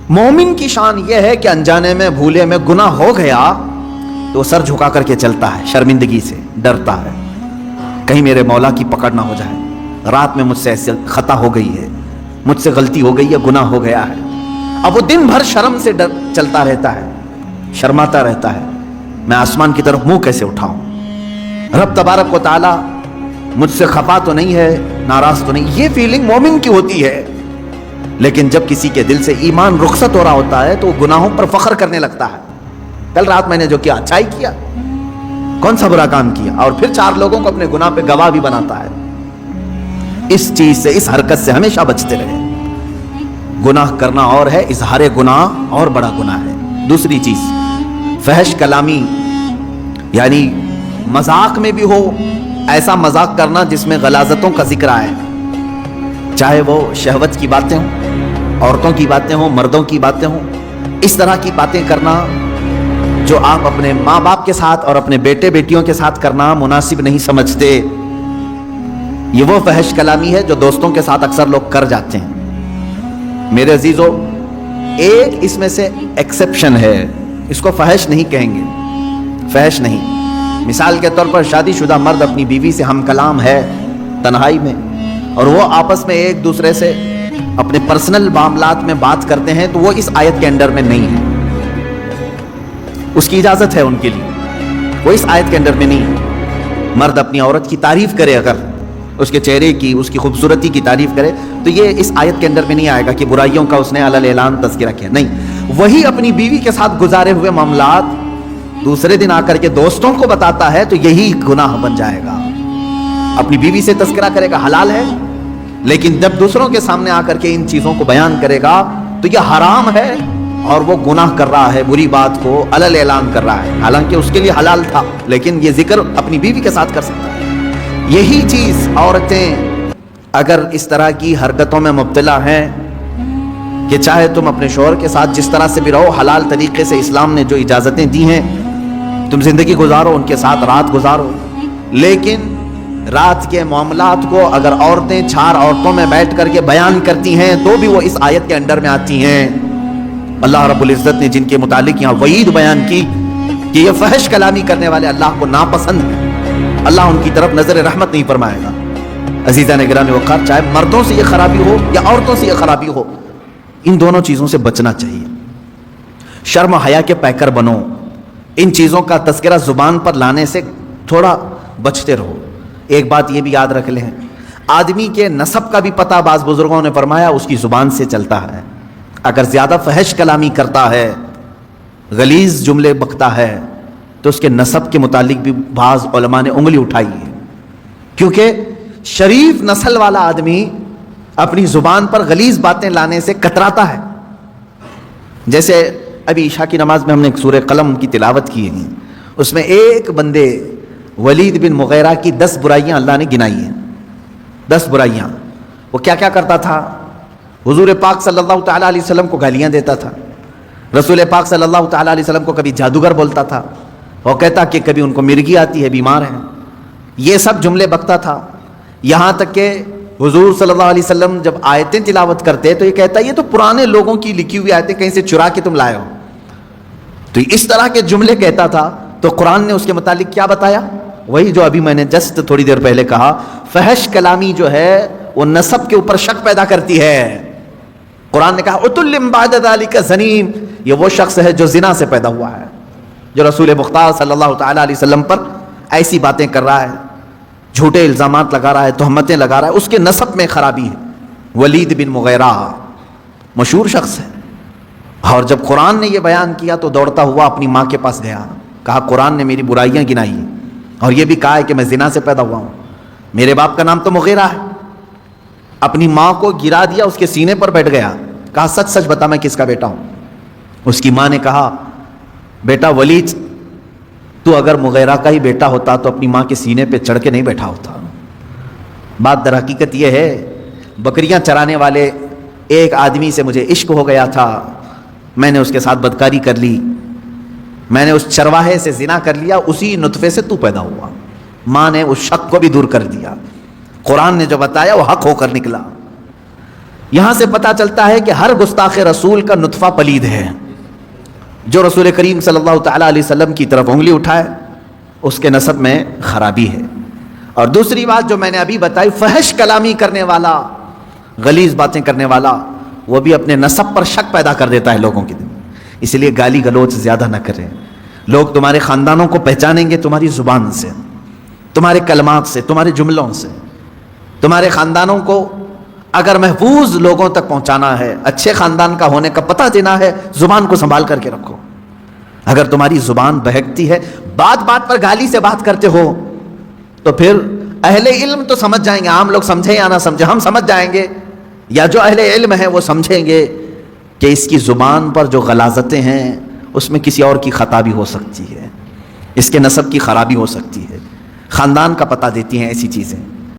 مومن کی شان یہ ہے کہ انجانے میں بھولے میں گناہ ہو گیا تو سر جھکا کر کے چلتا ہے، شرمندگی سے ڈرتا ہے کہیں میرے مولا کی پکڑ نہ ہو جائے، رات میں مجھ سے ایسی خطا ہو گئی ہے، مجھ سے غلطی ہو گئی ہے، گناہ ہو گیا ہے۔ اب وہ دن بھر شرم سے چلتا رہتا ہے، شرماتا رہتا ہے، میں آسمان کی طرف منہ کیسے اٹھاؤں، رب تبارک و تعالی مجھ سے خفا تو نہیں ہے، ناراض تو نہیں۔ یہ فیلنگ مومن کی ہوتی ہے، لیکن جب کسی کے دل سے ایمان رخصت ہو رہا ہوتا ہے تو وہ گناہوں پر فخر کرنے لگتا ہے، کل رات میں نے جو کیا اچھا ہی کیا، کون سا برا کام کیا، اور پھر 4 لوگوں کو اپنے گناہ پہ گواہ بھی بناتا ہے۔ اس چیز سے، اس حرکت سے ہمیشہ بچتے رہے۔ گناہ کرنا اور ہے، اظہار گناہ اور بڑا گناہ ہے۔ دوسری چیز فحش کلامی، یعنی مذاق میں بھی ہو، ایسا مذاق کرنا جس میں غلاظتوں کا ذکر آئے، چاہے وہ شہوت کی باتیں ہوں، عورتوں کی باتیں ہوں، مردوں کی باتیں ہوں، اس طرح کی باتیں کرنا جو آپ اپنے ماں باپ کے ساتھ اور اپنے بیٹے بیٹیوں کے ساتھ کرنا مناسب نہیں سمجھتے، یہ وہ فحش کلامی ہے جو دوستوں کے ساتھ اکثر لوگ کر جاتے ہیں۔ میرے عزیزو، ایک اس میں سے ایکسیپشن ہے، اس کو فحش نہیں کہیں گے، فحش نہیں۔ مثال کے طور پر شادی شدہ مرد اپنی بیوی سے ہم کلام ہے تنہائی میں، اور وہ آپس میں ایک دوسرے سے اپنے پرسنل معاملات میں بات کرتے ہیں، تو وہ اس آیت کے انڈر میں نہیں ہے۔ اس کی اجازت ہے ان کے لیے، وہ اس آیت کے انڈر میں نہیں ہے۔ مرد اپنی عورت کی تعریف کرے، اگر اس کے چہرے کی، اس کی خوبصورتی کی تعریف کرے، تو یہ اس آیت کے انڈر میں نہیں آئے گا کہ برائیوں کا اس نے علی الاعلان تذکرہ کیا، نہیں۔ وہی اپنی بیوی کے ساتھ گزارے ہوئے معاملات دوسرے دن آ کر کے دوستوں کو بتاتا ہے تو یہی گناہ بن جائے گا۔ اپنی بیوی سے تذکرہ کرے گا، حلال ہے، لیکن جب دوسروں کے سامنے آ کر کے ان چیزوں کو بیان کرے گا تو یہ حرام ہے، اور وہ گناہ کر رہا ہے، بری بات کو علی الاعلان کر رہا ہے، حالانکہ اس کے لیے حلال تھا، لیکن یہ ذکر اپنی بیوی کے ساتھ کر سکتا ہے۔ یہی چیز عورتیں اگر اس طرح کی حرکتوں میں مبتلا ہیں کہ چاہے تم اپنے شوہر کے ساتھ جس طرح سے بھی رہو، حلال طریقے سے اسلام نے جو اجازتیں دی ہیں تم زندگی گزارو، ان کے ساتھ رات گزارو، لیکن رات کے معاملات کو اگر عورتیں 4 عورتوں میں بیٹھ کر کے بیان کرتی ہیں تو بھی وہ اس آیت کے انڈر میں آتی ہیں۔ اللہ رب العزت نے جن کے متعلق یہاں وعید بیان کی کہ یہ فحش کلامی کرنے والے اللہ کو ناپسند ہیں، اللہ ان کی طرف نظر رحمت نہیں فرمائے گا۔ عزیزان گرامی وقار، چاہے مردوں سے یہ خرابی ہو یا عورتوں سے یہ خرابی ہو، ان دونوں چیزوں سے بچنا چاہیے۔ شرم و حیا کے پیکر بنو، ان چیزوں کا تذکرہ زبان پر لانے سے تھوڑا بچتے رہو۔ ایک بات یہ بھی یاد رکھ لیں، آدمی کے نسب کا بھی پتہ بعض بزرگوں نے فرمایا اس کی زبان سے چلتا ہے۔ اگر زیادہ فحش کلامی کرتا ہے، غلیظ جملے بکتا ہے، تو اس کے نسب کے متعلق بھی بعض علماء نے انگلی اٹھائی ہے، کیونکہ شریف نسل والا آدمی اپنی زبان پر غلیظ باتیں لانے سے کتراتا ہے۔ جیسے ابھی عشاء کی نماز میں ہم نے ایک سورہ قلم کی تلاوت کی ہے، اس میں ایک بندے ولید بن مغیرہ کی 10 برائیاں اللہ نے گنائی ہیں، 10 برائیاں۔ وہ کیا کیا کرتا تھا؟ حضور پاک صلی اللہ تعالیٰ علیہ وسلم کو گالیاں دیتا تھا، رسول پاک صلی اللہ تعالیٰ علیہ وسلم کو کبھی جادوگر بولتا تھا، وہ کہتا کہ کبھی ان کو مرگی آتی ہے، بیمار ہیں، یہ سب جملے بکتا تھا۔ یہاں تک کہ حضور صلی اللہ علیہ وسلم جب آیتیں تلاوت کرتے تو یہ کہتا یہ تو پرانے لوگوں کی لکھی ہوئی آیتیں کہیں سے چرا کے تم لائے ہو، تو اس طرح کے جملے کہتا تھا۔ تو قرآن نے اس کے متعلق کیا بتایا؟ وہی جو ابھی میں نے جسٹ تھوڑی دیر پہلے کہا، فحش کلامی جو ہے وہ نسب کے اوپر شک پیدا کرتی ہے۔ قرآن نے کہا عتل بعد ذلک زنیم، یہ وہ شخص ہے جو زنا سے پیدا ہوا ہے، جو رسول مختار صلی اللہ تعالیٰ علیہ وسلم پر ایسی باتیں کر رہا ہے، جھوٹے الزامات لگا رہا ہے، تہمتیں لگا رہا ہے، اس کے نسب میں خرابی ہے۔ ولید بن مغیرہ مشہور شخص ہے، اور جب قرآن نے یہ بیان کیا تو دوڑتا ہوا اپنی ماں کے پاس گیا، کہا قرآن نے میری برائیاں گنائی اور یہ بھی کہا ہے کہ میں زنا سے پیدا ہوا ہوں، میرے باپ کا نام تو مغیرہ ہے۔ اپنی ماں کو گرا دیا، اس کے سینے پر بیٹھ گیا، کہا سچ سچ بتا میں کس کا بیٹا ہوں۔ اس کی ماں نے کہا بیٹا ولید، تو اگر مغیرہ کا ہی بیٹا ہوتا تو اپنی ماں کے سینے پہ چڑھ کے نہیں بیٹھا ہوتا۔ بات در حقیقت یہ ہے، بکریاں چرانے والے ایک آدمی سے مجھے عشق ہو گیا تھا، میں نے اس کے ساتھ بدکاری کر لی، میں نے اس چرواہے سے زنا کر لیا، اسی نطفے سے تو پیدا ہوا۔ ماں نے اس شک کو بھی دور کر دیا، قرآن نے جو بتایا وہ حق ہو کر نکلا۔ یہاں سے پتہ چلتا ہے کہ ہر گستاخ رسول کا نطفہ پلید ہے. جو رسول کریم صلی اللہ تعالیٰ علیہ وسلم کی طرف انگلی اٹھائے اس کے نسب میں خرابی ہے. اور دوسری بات جو میں نے ابھی بتائی، فحش کلامی کرنے والا، غلیظ باتیں کرنے والا، وہ بھی اپنے نسب پر شک پیدا کر دیتا ہے لوگوں کے دل میں. اس لیے گالی گلوچ زیادہ نہ کریں. لوگ تمہارے خاندانوں کو پہچانیں گے تمہاری زبان سے، تمہارے کلمات سے، تمہارے جملوں سے. تمہارے خاندانوں کو اگر محفوظ لوگوں تک پہنچانا ہے، اچھے خاندان کا ہونے کا پتہ دینا ہے، زبان کو سنبھال کر کے رکھو. اگر تمہاری زبان بہکتی ہے، بات بات پر گالی سے بات کرتے ہو، تو پھر اہل علم تو سمجھ جائیں گے، عام لوگ سمجھیں یا نہ سمجھیں، ہم سمجھ جائیں گے، یا جو اہل علم ہے وہ سمجھیں گے کہ اس کی زبان پر جو غلاظتیں ہیں اس میں کسی اور کی خطا بھی ہو سکتی ہے، اس کے نسب کی خرابی ہو سکتی ہے. خاندان کا پتہ دیتی ہیں ایسی چیزیں.